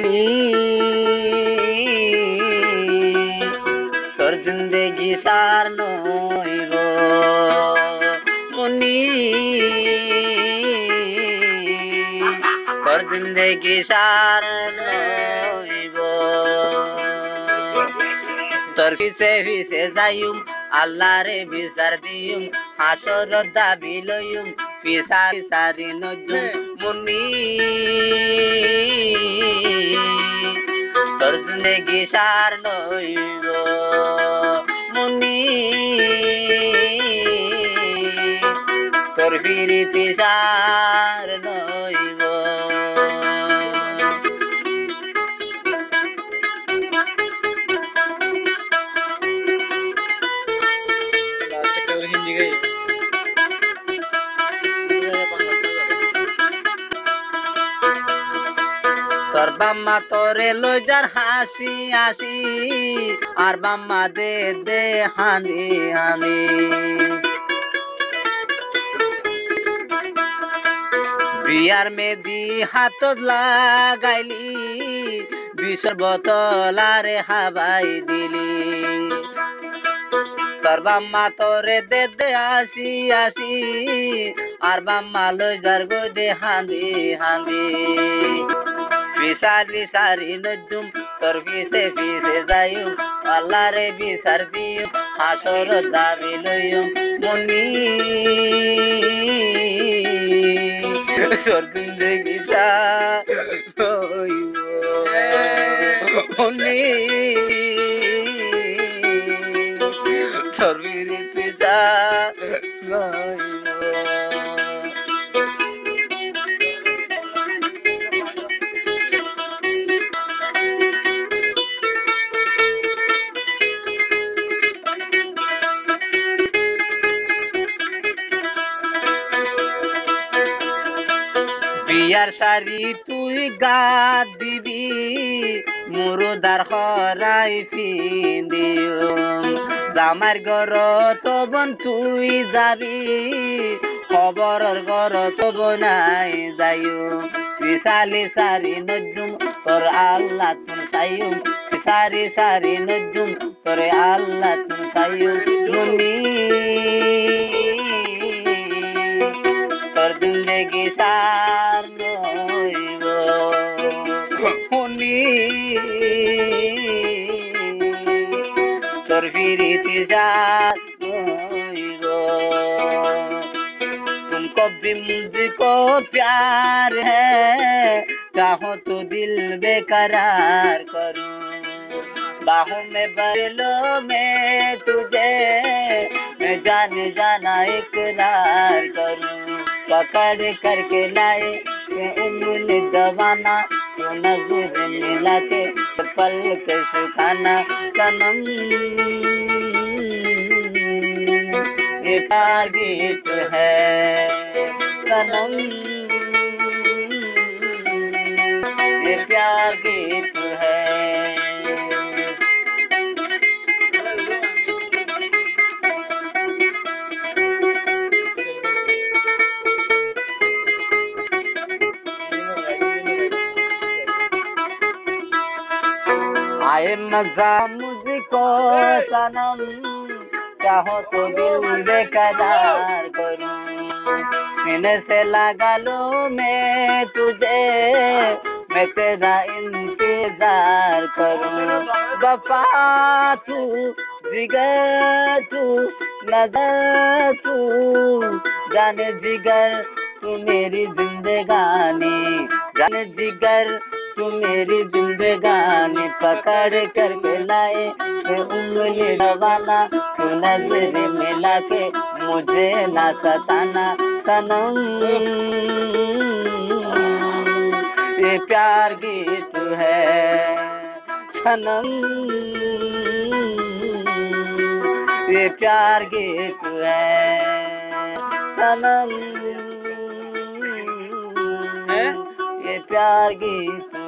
मुनी তোর জিন্দেগি সার নইব মুনি তোর জিন্দেগি সার নইব তোর পিছে পিছে যাইম আল্লাহরে বিচার দিম হাসর দাবি লইম পিছারি সারি নজুম মুনি তোর জিন্দেগি সার নইব মুনি তোর ফিরিতি সার নইব তোর বাম্মা তোরে লইজার হাসি হাসি আর বাম্মা দে দে হানি হানি বিয়ার মেদি হাত লাগাইলি বিষর বোতলারে হাবাই দিলি তোর বাম্মা তোরে দে দে হাসি হাসি আর বাম্মা লইজার গো দে হানি হানি বিচারি সারি নজুম তোর পিছে পিছে যাইম আল্লাহরে বিচার দিম হাসর দাবি লইম মুনি তোর জিন্দেগি সার নইব মুনি তোর বিরিতি সার নইব বিয়ার শাড়ি তুই গা দিবি মুরদার খরাই পিন্দিও জামার ঘর তবন তুই যাবি খবরের ঘর তব নাই যাইও সালি সারি নজুম তোর আল্লাহ তুন চাইও সারি সারি নজুম তোর আল্লাহ তুন চাইও মুনি তোর জিন্দেগি সার নইব মুনি তোর ফিরিতি সার নইব तुमको भी मुझको प्यार है चाहो तो दिल बेकरार करूं बाहों में भर लो मैं तुझे मैं जाने जाना इकरार करूं पकड़ करके लाए मैं उंगली दबाना तो नजर मिला के पल के सुखाना सनम ये प्यार गीत है सनम ये प्यार गीत है आए मजा मुझको सनम चाहो तो दिल बेकरार करूं सीने से लगा लो मैं तुझे मैं तेरा इंतजार करूं वफा तू जिगर तू नजर तू जाने जिगर तू मेरी जिंदगानी जाने जिगर तू मेरी जिंदगानी पकड़ करके लाए मैं उंगली दबाना तू नजर मिला के मुझे ना सताना सनम ये प्यार गीत है सनम ये प्यार गीत है सनम ये प्यार गीत